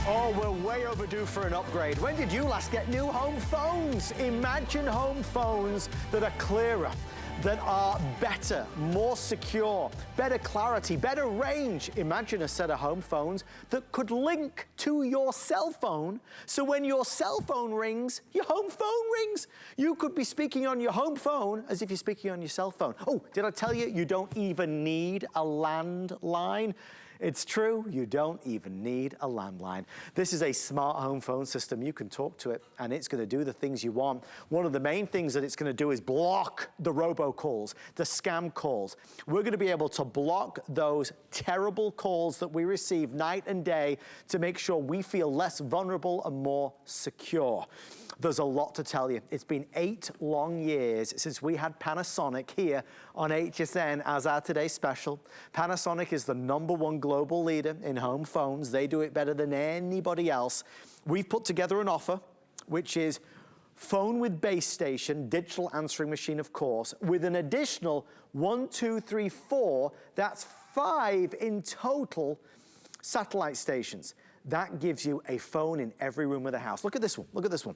Oh, we're way overdue for an upgrade. When did you last get new home phones? Imagine home phones that are clearer, that are better, more secure, better clarity, better range. Imagine a set of home phones that could link to your cell phone. So when your cell phone rings, your home phone rings. You could be speaking on your home phone as if you're speaking on your cell phone. Oh, did I tell you, you don't even need a landline? It's true, you don't even need a landline. This is a smart home phone system. You can talk to it and it's gonna do the things you want. One of the main things that it's gonna do is block the robo calls, the scam calls. We're gonna be able to block those terrible calls that we receive night and day to make sure we feel less vulnerable and more secure. There's a lot to tell you. It's been 8 long years since we had Panasonic here on HSN as our today's special. Panasonic is the #1 global leader in home phones. They do it better than anybody else. We've put together an offer, which is phone with base station, digital answering machine, of course, with an additional 1, 2, 3, 4, that's 5 in total satellite stations. That gives you a phone in every room of the house. Look at this one, look at this one.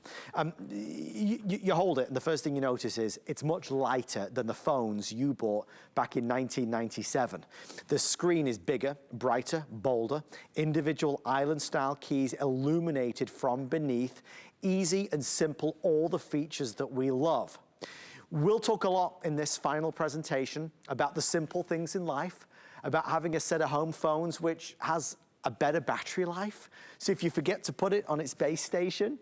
You hold it, and the first thing you notice is it's much lighter than the phones you bought back in 1997. The screen is bigger, brighter, bolder, individual island-style keys illuminated from beneath, easy and simple, all the features that we love. We'll talk a lot in this final presentation about the simple things in life, about having a set of home phones which has a better battery life. So if you forget to put it on its base station,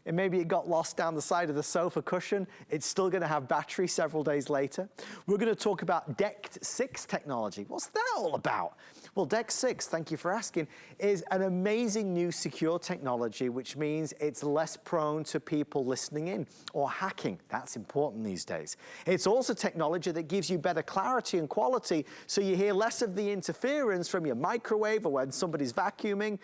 and maybe it got lost down the side of the sofa cushion, it's still gonna have battery several days later. We're gonna talk about DECT 6 technology. What's that all about? Well, DECT 6, thank you for asking, is an amazing new secure technology, which means it's less prone to people listening in or hacking. That's important these days. It's also technology that gives you better clarity and quality, so you hear less of the interference from your microwave or when somebody's vacuuming.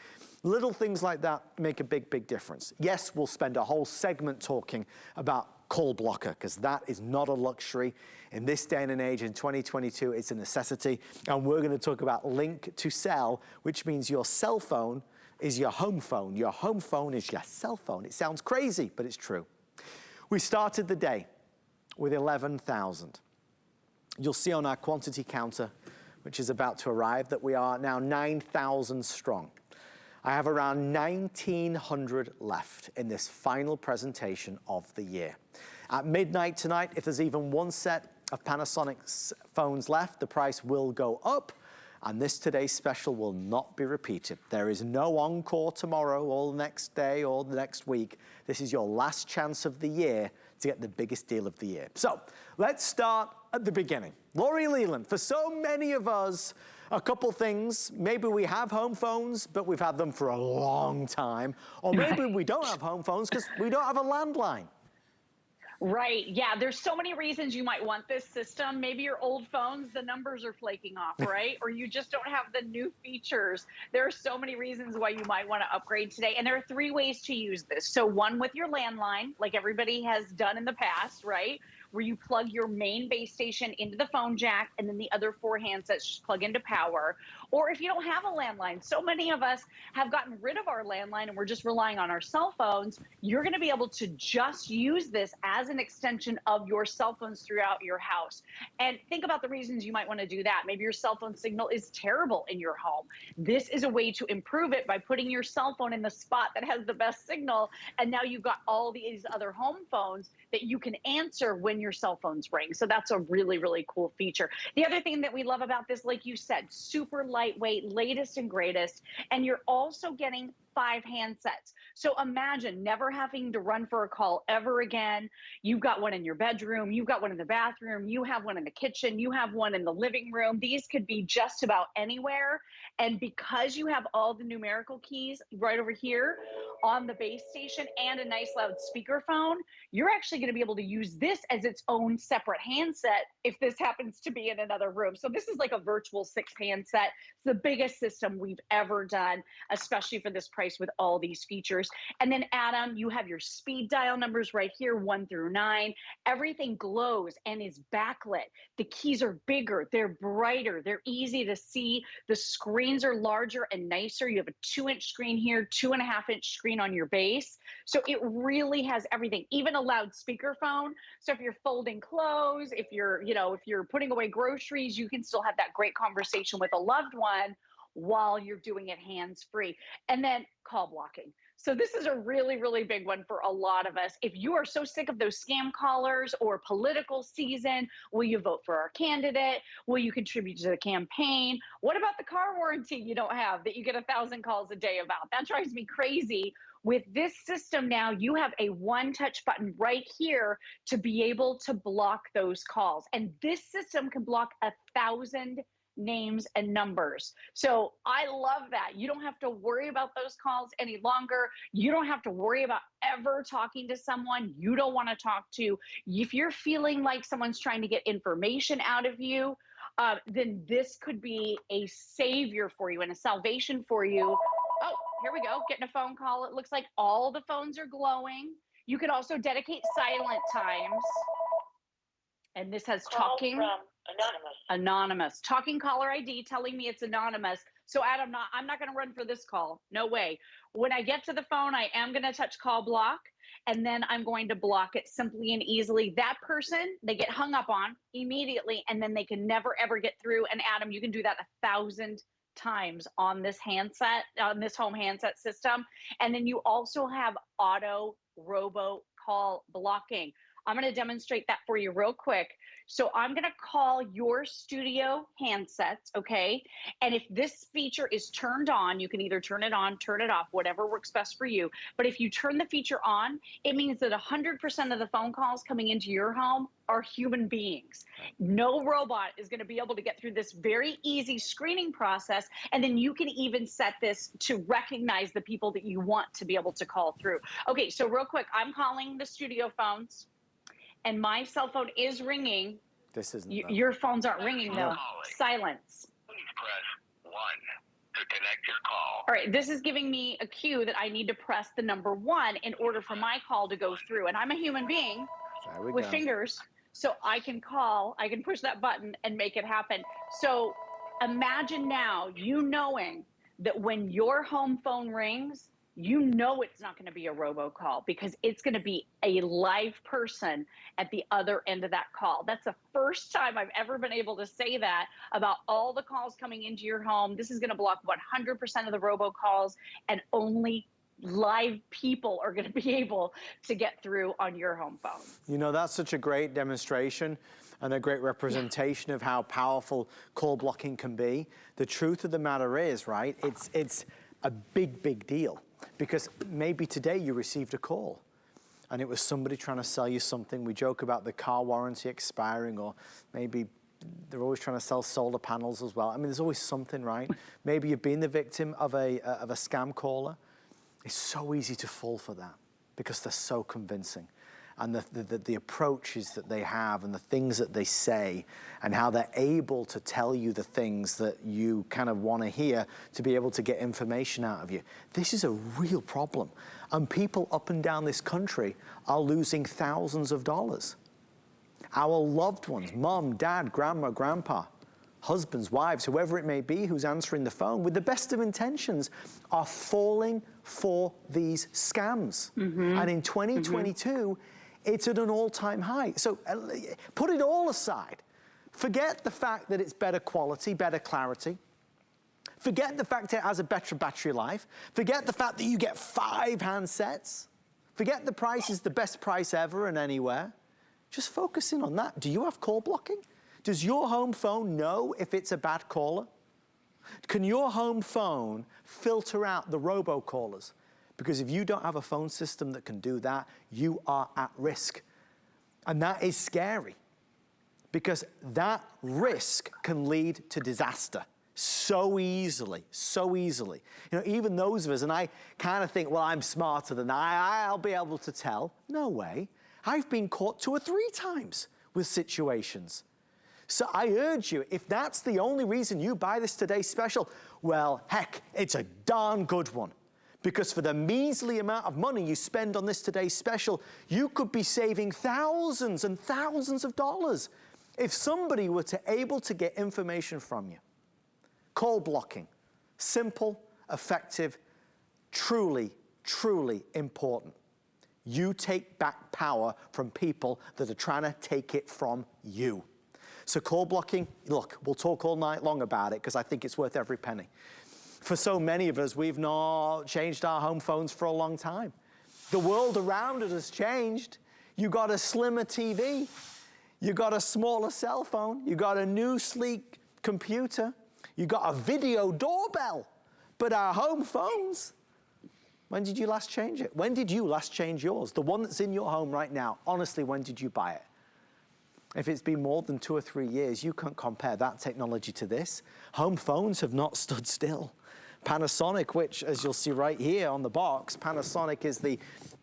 Little things like that make a big, big difference. Yes, we'll spend a whole segment talking about call blocker, because that is not a luxury. In this day and age, in 2022, it's a necessity. And we're gonna talk about link to cell, which means your cell phone is your home phone. Your home phone is your cell phone. It sounds crazy, but it's true. We started the day with 11,000. You'll see on our quantity counter, which is about to arrive, that we are now 9,000 strong. I have around 1,900 left in this final presentation of the year. At midnight tonight, if there's even one set of Panasonic's phones left, the price will go up, and this today's special will not be repeated. There is no encore tomorrow or the next day or the next week. This is your last chance of the year to get the biggest deal of the year. So let's start at the beginning. Lori Leland, for so many of us, a couple things. Maybe we have home phones, but we've had them for a long time. Or maybe we don't have home phones because we don't have a landline. Right, yeah, there's so many reasons you might want this system. Maybe your old phones, the numbers are flaking off, right? Or you just don't have the new features. There are so many reasons why you might want to upgrade today. And there are 3 ways to use this. So one with your landline, like everybody has done in the past, right? Where you plug your main base station into the phone jack and then the other 4 handsets just plug into power. Or if you don't have a landline, so many of us have gotten rid of our landline and we're just relying on our cell phones, you're gonna be able to just use this as an extension of your cell phones throughout your house. And think about the reasons you might wanna do that. Maybe your cell phone signal is terrible in your home. This is a way to improve it by putting your cell phone in the spot that has the best signal, and now you've got all these other home phones that you can answer when your cell phones ring. So that's a really, really cool feature. The other thing that we love about this, like you said, super lightweight, latest and greatest, and you're also getting 5 handsets. So imagine never having to run for a call ever again. You've got one in your bedroom, you've got one in the bathroom, you have one in the kitchen, you have one in the living room. These could be just about anywhere. And because you have all the numerical keys right over here on the base station and a nice loud speakerphone, you're actually going to be able to use this as its own separate handset if this happens to be in another room. So this is like a virtual 6 handset. It's the biggest system we've ever done, especially for this price price with all these features. And then Adam, you have your speed dial numbers right here, 1 through 9. Everything glows and is backlit. The keys are bigger, they're brighter, they're easy to see. The screens are larger and nicer. You have a 2-inch screen here, 2.5-inch screen on your base. So it really has everything, even a loudspeaker phone. So if you're folding clothes, if you're, if you're putting away groceries, you can still have that great conversation with a loved one while you're doing it hands-free. And then call blocking. So this is a really, really big one for a lot of us. If you are so sick of those scam callers or political season, will you vote for our candidate? Will you contribute to the campaign? What about the car warranty you don't have that you get 1,000 calls a day about? That drives me crazy. With this system now, you have a one-touch button right here to be able to block those calls. And this system can block 1,000 names and numbers. So I love that. You don't have to worry about those calls any longer. You don't have to worry about ever talking to someone you don't want to talk to. If you're feeling like someone's trying to get information out of you, then this could be a savior for you and a salvation for you. Oh, here we go. Getting a phone call. It looks like all the phones are glowing. You can also dedicate silent times. And this has Call talking. From anonymous. Anonymous. Talking caller ID telling me it's anonymous. So Adam, I'm not going to run for this call. No way. When I get to the phone, I am going to touch call block, and then I'm going to block it simply and easily. That person, they get hung up on immediately, and then they can never, ever get through. And Adam, you can do that 1,000 times on this handset, on this home handset system. And then you also have auto robo call blocking. I'm going to demonstrate that for you real quick. So I'm going to call your studio handsets, okay? And if this feature is turned on, you can either turn it on, turn it off, whatever works best for you. But if you turn the feature on, it means that 100% of the phone calls coming into your home are human beings. No robot is going to be able to get through this very easy screening process. And then you can even set this to recognize the people that you want to be able to call through. Okay, so real quick, I'm calling the studio phones. And my cell phone is ringing. This isn't. Your phones aren't ringing though. Silence. Please press 1 to connect your call. All right, this is giving me a cue that I need to press the number 1 in order for my call to go through. And I'm a human being with fingers, so I can call, I can push that button and make it happen. So imagine now you knowing that when your home phone rings, you know it's not going to be a robocall because it's going to be a live person at the other end of that call. That's the first time I've ever been able to say that about all the calls coming into your home. This is going to block 100% of the robocalls, and only live people are going to be able to get through on your home phone. You know, that's such a great demonstration and a great representation of how powerful call blocking can be. The truth of the matter is, right, it's a big, big deal. Because maybe today you received a call and it was somebody trying to sell you something. We joke about the car warranty expiring, or maybe they're always trying to sell solar panels as well. I mean, there's always something, right? Maybe you've been the victim of a scam caller. It's so easy to fall for that because they're so convincing. And the approaches that they have and the things that they say and how they're able to tell you the things that you kind of want to hear to be able to get information out of you. This is a real problem. And people up and down this country are losing thousands of dollars. Our loved ones, mom, dad, grandma, grandpa, husbands, wives, whoever it may be who's answering the phone with the best of intentions, are falling for these scams. And in 2022, it's at an all-time high. So put it all aside. Forget the fact that it's better quality, better clarity. Forget the fact it has a better battery life. Forget the fact that you get 5 handsets. Forget the price is the best price ever and anywhere. Just focus in on that. Do you have call blocking? Does your home phone know if it's a bad caller? Can your home phone filter out the robocallers? Because if you don't have a phone system that can do that, you are at risk. And that is scary because that risk can lead to disaster so easily, so easily. You know, even those of us, and I kind of think, well, I'm smarter than I'll be able to tell. No way. I've been caught 2 or 3 times with situations. So I urge you, if that's the only reason you buy this Today Special, well, heck, it's a darn good one. Because for the measly amount of money you spend on this today's special, you could be saving thousands and thousands of dollars if somebody were able to get information from you. Call blocking, simple, effective, truly, truly important. You take back power from people that are trying to take it from you. So call blocking, look, we'll talk all night long about it because I think it's worth every penny. For so many of us, we've not changed our home phones for a long time. The world around us has changed. You got a slimmer TV, you got a smaller cell phone, you got a new sleek computer, you got a video doorbell, but our home phones, when did you last change it? When did you last change yours? The one that's in your home right now, honestly, when did you buy it? If it's been more than 2 or 3 years, you can't compare that technology to this. Home phones have not stood still. Panasonic, which, as you'll see right here on the box, Panasonic is the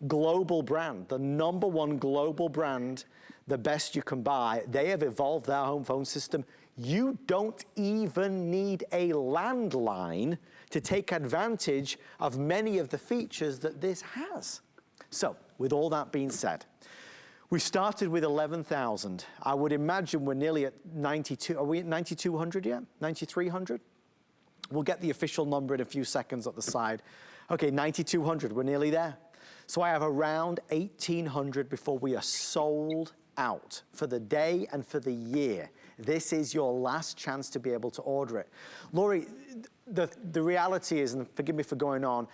global brand, the #1 global brand, the best you can buy. They have evolved their home phone system. You don't even need a landline to take advantage of many of the features that this has. So, with all that being said, we started with 11,000. I would imagine we're nearly at 92. Are we at 9,200 yet? 9,300? We'll get the official number in a few seconds at the side. Okay, 9,200, we're nearly there. So I have around 1,800 before we are sold out for the day and for the year. This is your last chance to be able to order it. Lori, the reality is, and forgive me for going on,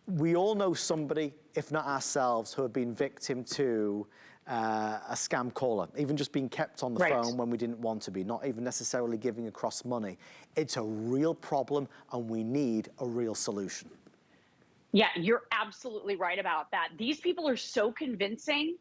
we all know somebody, if not ourselves, who have been victim to a scam caller, even just being kept on the phone when we didn't want to be, not even necessarily giving across money. It's a real problem and we need a real solution. Yeah, you're absolutely right about that. These people are so convincing.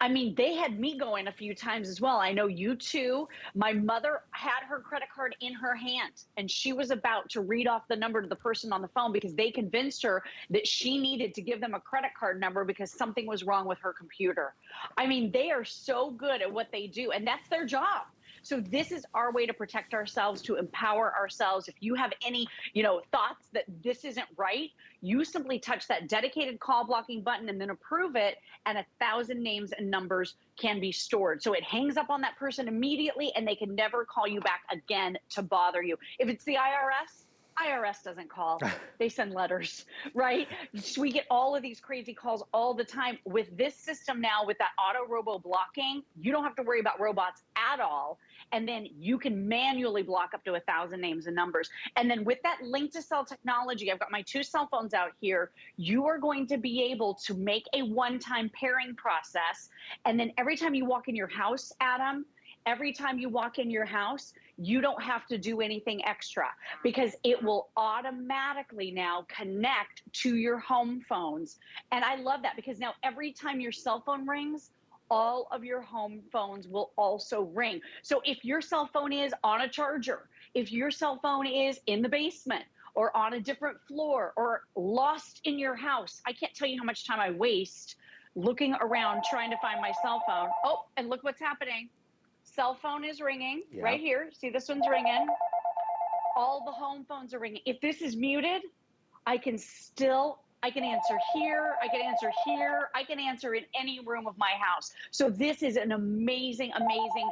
I mean, they had me going a few times as well. I know you too. My mother had her credit card in her hand and she was about to read off the number to the person on the phone because they convinced her that she needed to give them a credit card number because something was wrong with her computer. I mean, they are so good at what they do and that's their job. So this is our way to protect ourselves, to empower ourselves. If you have any, thoughts that this isn't right, you simply touch that dedicated call blocking button and then approve it, and 1,000 names and numbers can be stored. So it hangs up on that person immediately and they can never call you back again to bother you. If it's the IRS doesn't call, they send letters, right? So we get all of these crazy calls all the time. With this system now, with that auto robo blocking, you don't have to worry about robots at all. And then you can manually block up to 1,000 names and numbers. And then with that link to cell technology, I've got my 2 cell phones out here. You are going to be able to make a one-time pairing process. And then every time you walk in your house, Adam, every time you walk in your house, you don't have to do anything extra because it will automatically now connect to your home phones. And I love that because now every time your cell phone rings, all of your home phones will also ring. So if your cell phone is on a charger, if your cell phone is in the basement or on a different floor or lost in your house, I can't tell you how much time I waste looking around trying to find my cell phone. Oh, and look what's happening. Cell phone is ringing right here. See, this one's ringing. All the home phones are ringing. If this is muted, I can answer here, I can answer here, I can answer in any room of my house. So this is an amazing, amazing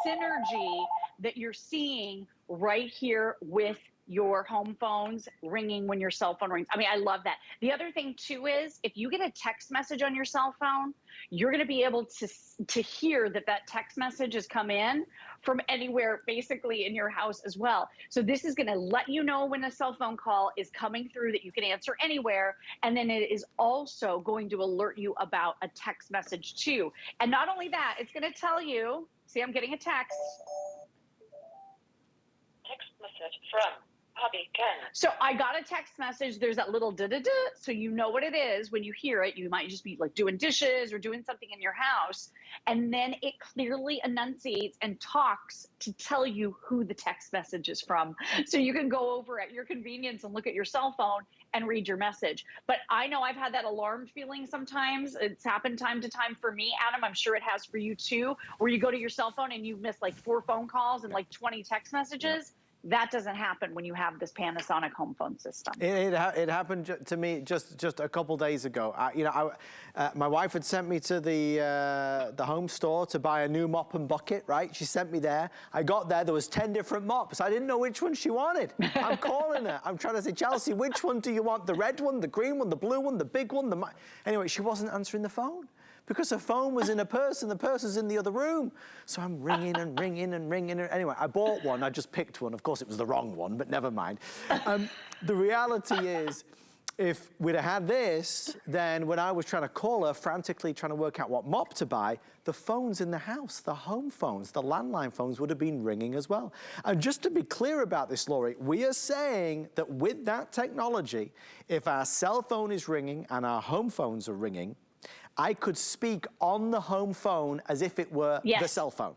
synergy that you're seeing right here with your home phones ringing when your cell phone rings. I mean, I love that. The other thing too is if you get a text message on your cell phone, you're going to be able to hear that text message has come in from anywhere basically in your house as well. So this is going to let you know when a cell phone call is coming through that you can answer anywhere. And then it is also going to alert you about a text message too. And not only that, it's going to tell you, see, I'm getting a text. Text message from Hobby Ken. So I got a text message. There's that little da-da-da. So you know what it is when you hear it. You might just be like doing dishes or doing something in your house. And then it clearly enunciates and talks to tell you who the text message is from. So you can go over at your convenience and look at your cell phone and read your message. But I know I've had that alarmed feeling sometimes. It's happened time to time for me, Adam. I'm sure it has for you too, where you go to your cell phone and you miss like 4 phone calls and like 20 text messages. That doesn't happen when you have this Panasonic home phone system. It happened to me just a couple days ago. My wife had sent me to the home store to buy a new mop and bucket, right? She sent me there. I got there was 10 different mops. I didn't know which one she wanted. I'm calling her. I'm trying to say, Chelsea, which one do you want? The red one, the green one, the blue one, the big one? Anyway, she wasn't answering the phone, because her phone was in her purse and the purse was in the other room. So I'm ringing and ringing and ringing. Anyway, I bought one, I just picked one. Of course, it was the wrong one, but never mind. The reality is, if we'd have had this, then when I was trying to call her, frantically trying to work out what mop to buy, the phones in the house, the home phones, the landline phones would have been ringing as well. And just to be clear about this, Laurie, we are saying that with that technology, if our cell phone is ringing and our home phones are ringing, I could speak on the home phone as if it were the cell phone.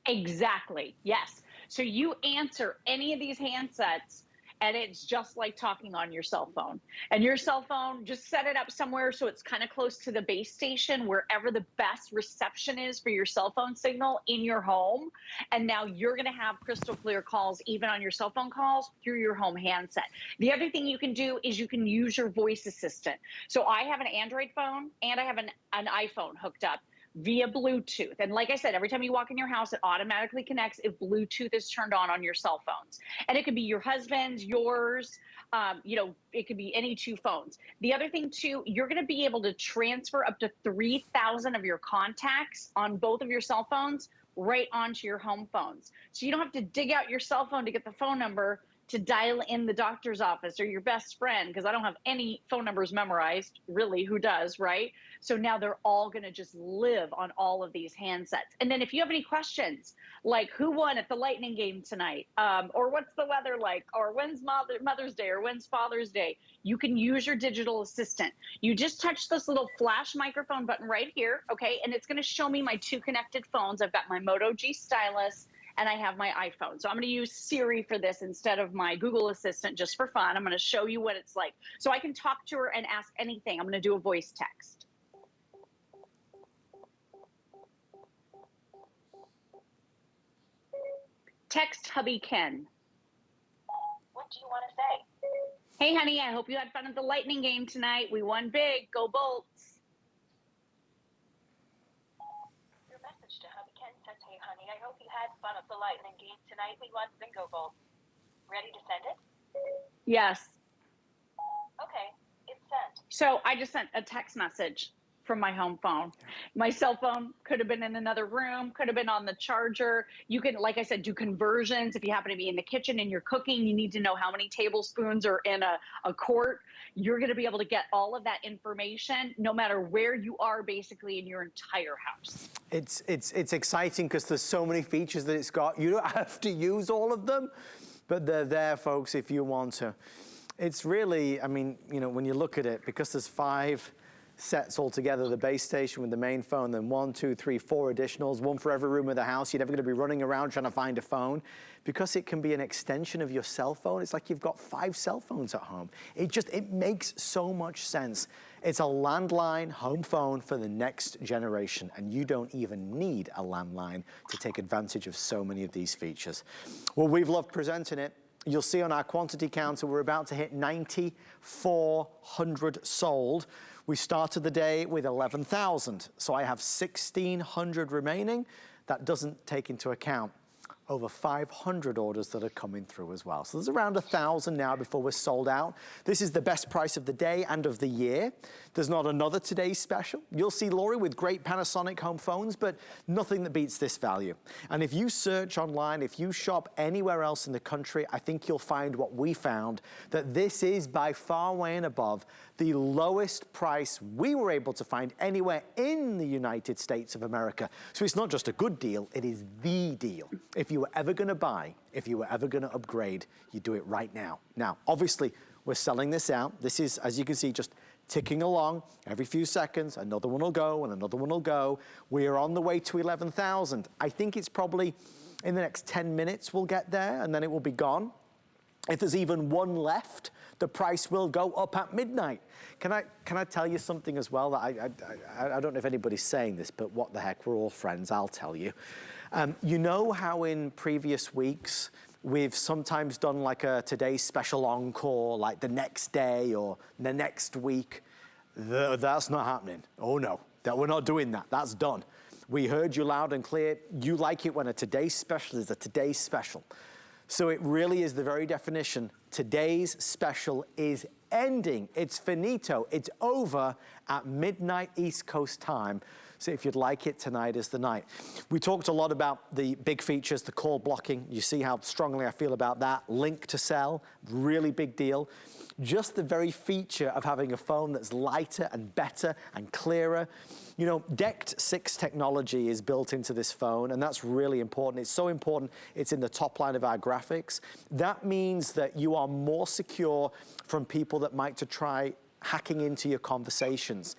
Exactly, yes. So you answer any of these handsets, and it's just like talking on your cell phone. And your cell phone, just set it up somewhere so it's kind of close to the base station, wherever the best reception is for your cell phone signal in your home. And now you're gonna have crystal clear calls, even on your cell phone calls, through your home handset. The other thing you can do is you can use your voice assistant. So I have an Android phone and I have an iPhone hooked up via Bluetooth. And like I said, every time you walk in your house, it automatically connects if Bluetooth is turned on your cell phones. And it could be your husband's, yours, it could be any two phones. The other thing too, you're gonna be able to transfer up to 3,000 of your contacts on both of your cell phones right onto your home phones. So you don't have to dig out your cell phone to get the phone number to dial in the doctor's office or your best friend, because I don't have any phone numbers memorized, really, who does, right? So now they're all gonna just live on all of these handsets. And then if you have any questions, like who won at the Lightning game tonight, or what's the weather like, or when's Mother's Day, or when's Father's Day, you can use your digital assistant. You just touch this little flash microphone button right here, okay? And it's gonna show me my two connected phones. I've got my Moto G stylus, and I have my iPhone. So I'm gonna use Siri for this instead of my Google Assistant, just for fun. I'm gonna show you what it's like. So I can talk to her and ask anything. I'm gonna do a voice text. Text hubby Ken. What do you want to say? Hey honey, I hope you had fun at the Lightning game tonight. We won big, go Bolts. Your message to hubby Ken says, hey honey, I hope you had fun at the Lightning game tonight. We won bingo bowl. Ready to send it? Yes. Okay, it's sent. So I just sent a text message from my home phone. My cell phone could have been in another room, could have been on the charger. You can, like I said, do conversions. If you happen to be in the kitchen and you're cooking, you need to know how many tablespoons are in a quart. You're gonna be able to get all of that information no matter where you are basically in your entire house. It's exciting because there's so many features that it's got. You don't have to use all of them, but they're there, folks, if you want to. It's really, I mean, when you look at it, because there's 5 sets all together, the base station with the main phone, then 1, 2, 3, 4 additionals, one for every room of the house. You're never gonna be running around trying to find a phone. Because it can be an extension of your cell phone, it's like you've got 5 cell phones at home. It makes so much sense. It's a landline home phone for the next generation, and you don't even need a landline to take advantage of so many of these features. Well, we've loved presenting it. You'll see on our quantity counter, we're about to hit 9,400 sold. We started the day with 11,000, so I have 1,600 remaining. That doesn't take into account over 500 orders that are coming through as well. So there's around 1,000 now before we're sold out. This is the best price of the day and of the year. There's not another today's special. You'll see Laurie with great Panasonic home phones, but nothing that beats this value. And if you search online, if you shop anywhere else in the country, I think you'll find what we found, that this is by far way and above the lowest price we were able to find anywhere in the United States of America. So it's not just a good deal, it is the deal. If you were ever gonna buy, if you were ever gonna upgrade, you do it right now. Now, obviously, we're selling this out. This is, as you can see, just ticking along. Every few seconds, another one will go and another one will go. We are on the way to 11,000. I think it's probably in the next 10 minutes we'll get there and then it will be gone. If there's even one left, the price will go up at midnight. Can I tell you something as well that I don't know if anybody's saying this, but what the heck, we're all friends, I'll tell you. You know how in previous weeks We've sometimes done like a today's special encore, like the next day or the next week. That's not happening. Oh no, that we're not doing that. That's done. We heard you loud and clear. You like it when a today's special is a today's special. So it really is the very definition. Today's special is ending. It's finito. It's over at midnight East Coast time. So if you'd like it, tonight is the night. We talked a lot about the big features, the call blocking. You see how strongly I feel about that. Link to cell, really big deal. Just the very feature of having a phone that's lighter and better and clearer. You know, DECT 6 technology is built into this phone, and that's really important. It's so important, it's in the top line of our graphics. That means that you are more secure from people that might try hacking into your conversations.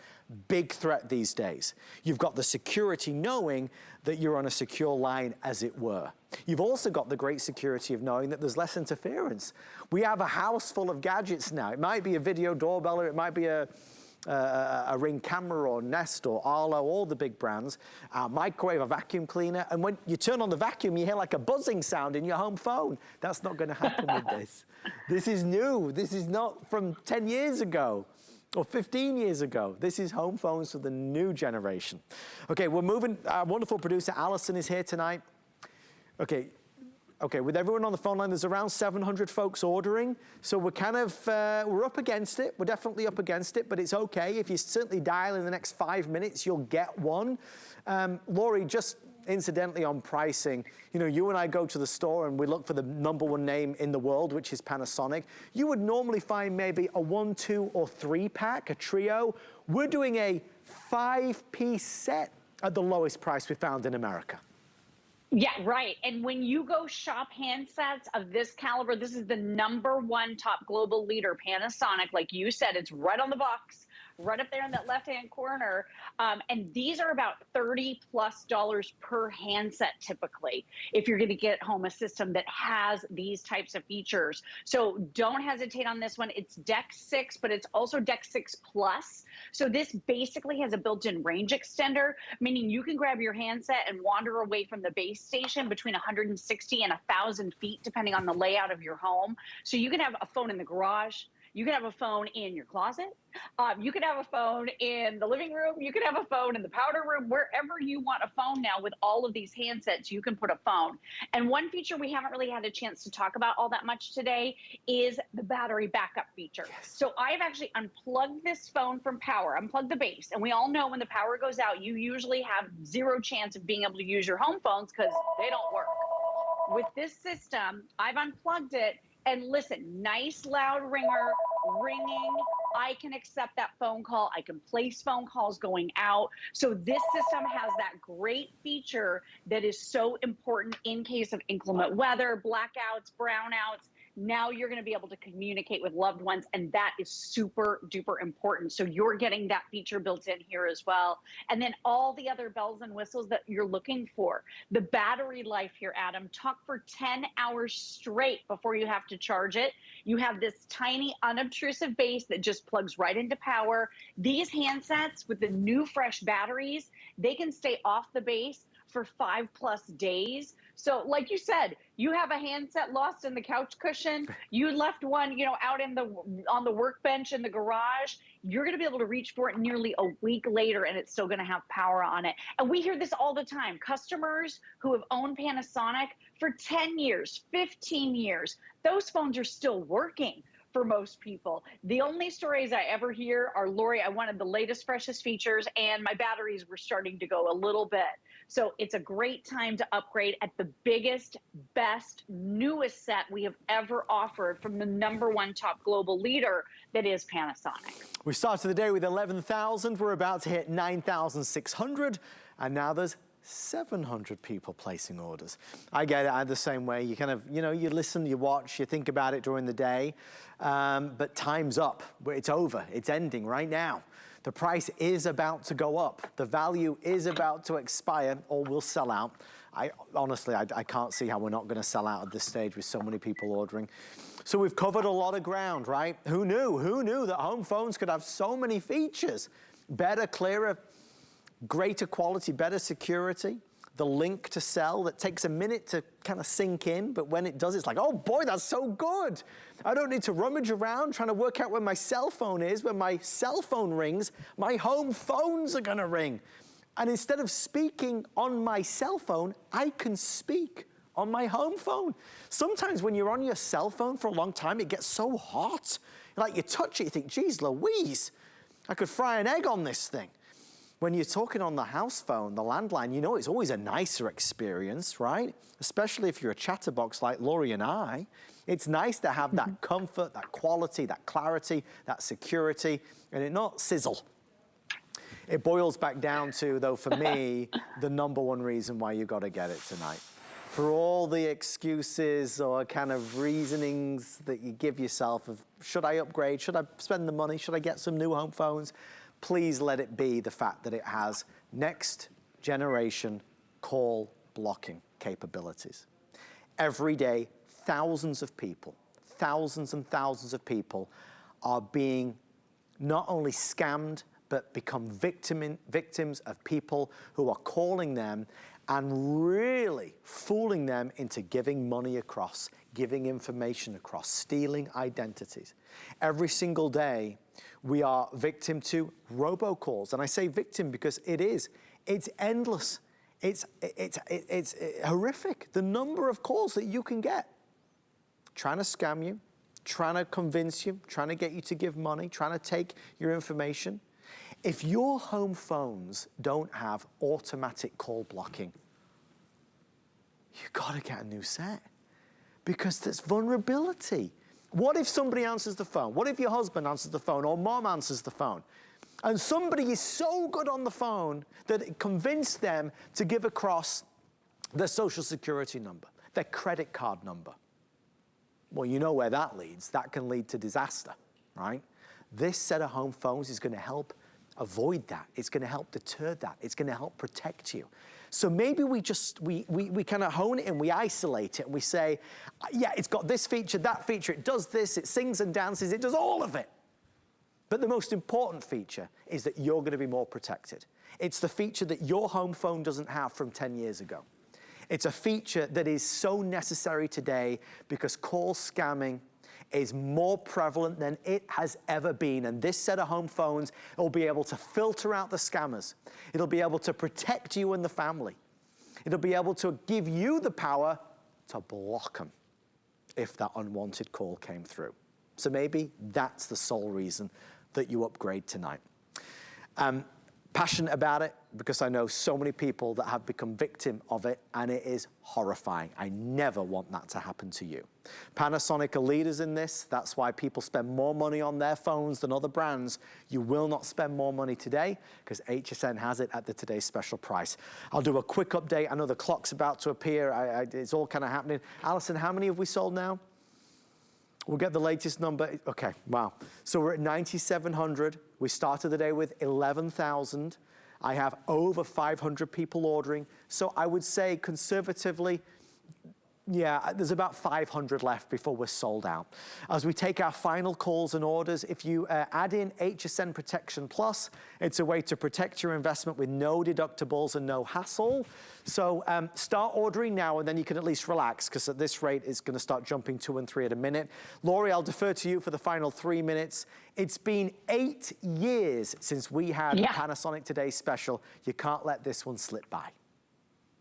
Big threat these days. You've got the security knowing that you're on a secure line, as it were. You've also got the great security of knowing that there's less interference. We have a house full of gadgets now. It might be a video doorbell, or it might be a Ring camera or Nest or Arlo, all the big brands, a microwave, a vacuum cleaner, and when you turn on the vacuum, you hear like a buzzing sound in your home phone. That's not going to happen with this. This is new. This is not from 10 years ago or 15 years ago. This is home phones for the new generation. Okay, we're moving. Our wonderful producer, Allison, is here tonight. Okay, with everyone on the phone line, there's around 700 folks ordering. So we're kind of, we're up against it. We're definitely up against it, but it's okay. If you certainly dial in the next 5 minutes, you'll get one. Laurie, just incidentally on pricing, you know, you and I go to the store and we look for the #1 name in the world, which is Panasonic. You would normally find maybe a 1, 2, or 3 pack, a trio. We're doing a 5-piece set at the lowest price we found in America. Yeah, right. And when you go shop handsets of this caliber, this is the #1 top global leader, Panasonic. Like you said, it's right on the box, right up there in that left-hand corner. And these are about $30+ per handset typically, if you're going to get home a system that has these types of features. So don't hesitate on this one. It's DECT 6, but it's also DECT 6 Plus. So this basically has a built-in range extender, meaning you can grab your handset and wander away from the base station between 160 and 1,000 feet, depending on the layout of your home. So you can have a phone in the garage. You can have a phone in your closet. You can have a phone in the living room. You can have a phone in the powder room. Wherever you want a phone now, with all of these handsets, you can put a phone. And one feature we haven't really had a chance to talk about all that much today is the battery backup feature. Yes. So I've actually unplugged this phone from power, unplugged the base. And we all know when the power goes out, you usually have 0 chance of being able to use your home phones because they don't work. With this system, I've unplugged it. And listen, nice loud ringer, ringing. I can accept that phone call. I can place phone calls going out. So this system has that great feature that is so important in case of inclement weather, blackouts, brownouts. Now you're going to be able to communicate with loved ones, and that is super duper important. So you're getting that feature built in here as well. And then all the other bells and whistles that you're looking for. The battery life here, Adam, talk for 10 hours straight before you have to charge it. You have this tiny unobtrusive base that just plugs right into power. These handsets with the new fresh batteries, they can stay off the base for 5+ days. So like you said, you have a handset lost in the couch cushion, you left one, you know, out in on the workbench in the garage, you're going to be able to reach for it nearly a week later and it's still going to have power on it. And we hear this all the time. Customers who have owned Panasonic for 10 years, 15 years, those phones are still working. For most people, the only stories I ever hear are, Lori, I wanted the latest, freshest features, and my batteries were starting to go a little bit. So it's a great time to upgrade at the biggest, best, newest set we have ever offered from the #1 top global leader that is Panasonic. We started the day with 11,000. We're about to hit 9,600, and now there's 700 people placing orders. I get it, I'm the same way. You kind of, you know, you listen, you watch, you think about it during the day, but time's up. It's over, it's ending right now. The price is about to go up. The value is about to expire or will sell out. Honestly, I can't see how we're not gonna sell out at this stage with so many people ordering. So we've covered a lot of ground, right? Who knew that home phones could have so many features? Better, clearer, greater quality, better security. the link to sell that takes a minute to kind of sink in, but when it does, it's like, oh boy, that's so good. I don't need to rummage around trying to work out where my cell phone is. When my cell phone rings, my home phones are gonna ring. And instead of speaking on my cell phone, I can speak on my home phone. Sometimes when you're on your cell phone for a long time, it gets so hot. Like you touch it, you think, geez Louise, I could fry an egg on this thing. When you're talking on the house phone, the landline, you know it's always a nicer experience, right? Especially if you're a chatterbox like Lori and I. It's nice to have that comfort, that quality, that clarity, that security, and it not sizzle. It boils back down to, though, for me, the number one reason why you gotta get it tonight. For all the excuses or kind of reasonings that you give yourself of, should I upgrade? Should I spend the money? Should I get some new home phones? Please let it be the fact that it has next generation call blocking capabilities. Every day, thousands of people, thousands and thousands of people are being not only scammed, but become victims of people who are calling them and really fooling them into giving money across, giving information across, stealing identities. Every single day, we are victim to robocalls. And I say victim because it is. It's endless. It's horrific. The number of calls that you can get. Trying to scam you, trying to convince you, trying to get you to give money, trying to take your information. If your home phones don't have automatic call blocking, you gotta get a new set because there's vulnerability. What if somebody answers the phone? What if your husband answers the phone or mom answers the phone? And somebody is so good on the phone that it convinced them to give across their social security number, their credit card number. Well, you know where that leads. That can lead to disaster, right? This set of home phones is gonna help avoid that. It's gonna help deter that. It's gonna help protect you. So maybe we kind of hone it and we isolate it and we say, yeah, it's got this feature, that feature, it does this, it sings and dances, it does all of it. But the most important feature is that you're gonna be more protected. It's the feature that your home phone doesn't have from 10 years ago. It's a feature that is so necessary today because call scamming is more prevalent than it has ever been. And this set of home phones will be able to filter out the scammers. It'll be able to protect you and the family. It'll be able to give you the power to block them if that unwanted call came through. So maybe that's the sole reason that you upgrade tonight. Passionate about it because I know so many people that have become victim of it, and it is horrifying. I never want that to happen to you. Panasonic are leaders in this. That's why people spend more money on their phones than other brands. You will not spend more money today because HSN has it at the today's special price. I'll do a quick update. I know the clock's about to appear. It's all kind of happening. Alison, how many have we sold now? We'll get the latest number. Okay, wow. So we're at 9,700. We started the day with 11,000. I have over 500 people ordering. So I would say conservatively, yeah, there's about 500 left before we're sold out. As we take our final calls and orders, if you add in HSN Protection Plus, it's a way to protect your investment with no deductibles and no hassle. So start ordering now and then you can at least relax because at this rate, it's gonna start jumping 2 and 3 at a minute. Lori, I'll defer to you for the final 3 minutes. It's been 8 years since we had Panasonic Today special. You can't let this one slip by.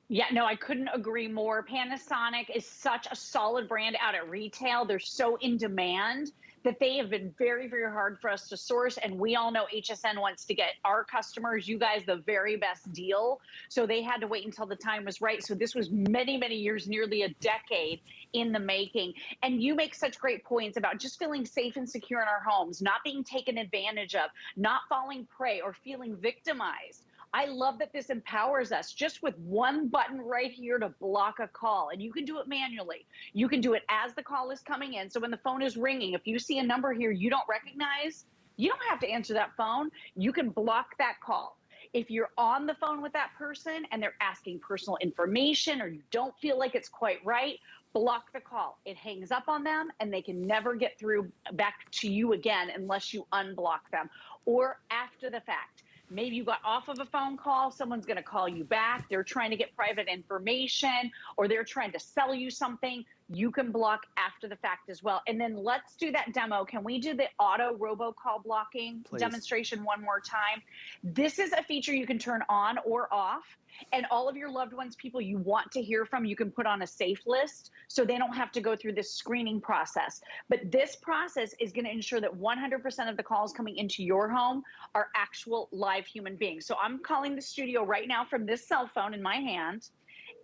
Yeah, no, I couldn't agree more. Panasonic is such a solid brand out at retail. They're so in demand that they have been very, very hard for us to source. And we all know HSN wants to get our customers, you guys, the very best deal. So they had to wait until the time was right. So this was many, many years, nearly a decade in the making. And you make such great points about just feeling safe and secure in our homes, not being taken advantage of, not falling prey or feeling victimized. I love that this empowers us just with one button right here to block a call. And you can do it manually. You can do it as the call is coming in. So when the phone is ringing, if you see a number here you don't recognize, you don't have to answer that phone. You can block that call. If you're on the phone with that person and they're asking personal information or you don't feel like it's quite right, block the call. It hangs up on them and they can never get through back to you again unless you unblock them or after the fact. maybe you got off of a phone call, someone's gonna call you back, they're trying to get private information, or they're trying to sell you something, you can block after the fact as well. And then let's do that demo. Can we do the auto robocall blocking demonstration one more time? This is a feature you can turn on or off, and all of your loved ones, people you want to hear from, you can put on a safe list so they don't have to go through this screening process. But this process is going to ensure that 100% of the calls coming into your home are actual live human beings. So I'm calling the studio right now from this cell phone in my hand,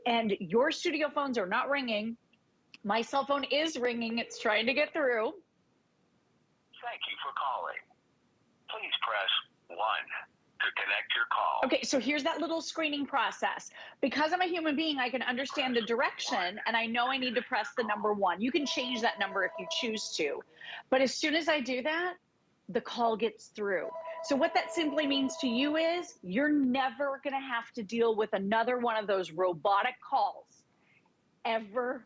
and your studio phones are not ringing. My cell phone is ringing. It's trying to get through. Thank you for calling. Please press 1 to connect your call. Okay, so here's that little screening process. Because I'm a human being, I can understand the direction, and I know I need to press the number 1. You can change that number if you choose to. But as soon as I do that, the call gets through. So what that simply means to you is you're never going to have to deal with another one of those robotic calls ever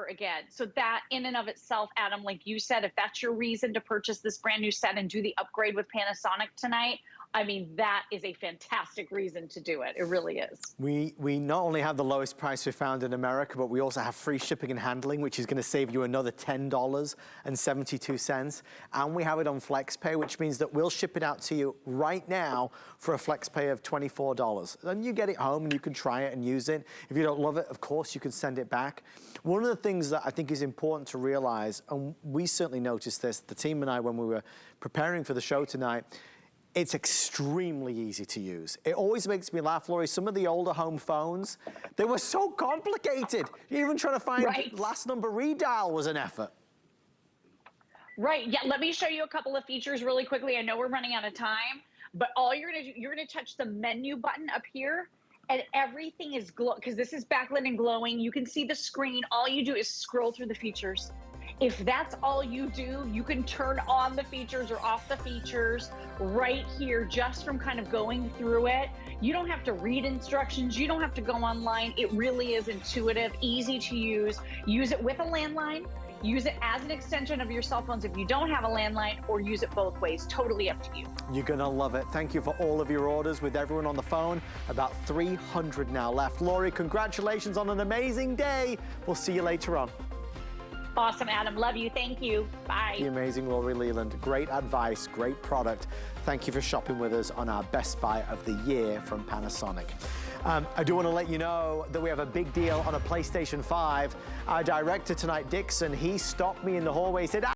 again. So that in and of itself, Adam, like you said, if that's your reason to purchase this brand new set and do the upgrade with Panasonic tonight, I mean, that is a fantastic reason to do it. It really is. We not only have the lowest price we found in America, but we also have free shipping and handling, which is going to save you another $10.72. And we have it on FlexPay, which means that we'll ship it out to you right now for a FlexPay of $24. Then you get it home and you can try it and use it. If you don't love it, of course, you can send it back. One of the things that I think is important to realize, and we certainly noticed this, the team and I, when we were preparing for the show tonight, it's extremely easy to use. It always makes me laugh, Lori. Some of the older home phones, they were so complicated. Even trying to find last number redial was an effort. Right, yeah, let me show you a couple of features really quickly. I know we're running out of time, but all you're gonna do, you're gonna touch the menu button up here, and everything is glow, because this is backlit and glowing. You can see the screen. All you do is scroll through the features. If that's all you do, you can turn on the features or off the features right here just from kind of going through it. You don't have to read instructions. You don't have to go online. It really is intuitive, easy to use. Use it with a landline. Use it as an extension of your cell phones if you don't have a landline, or use it both ways. Totally up to you. You're gonna love it. Thank you for all of your orders with everyone on the phone. About 300 now left. Lori, congratulations on an amazing day. We'll see you later on. Awesome, Adam. Love you. Thank you. Bye. The amazing Lori Leland. Great advice, great product. Thank you for shopping with us on our Best Buy of the Year from Panasonic. I do want to let you know that we have a big deal on a PlayStation 5. Our director tonight, Dixon, he stopped me in the hallway. He said,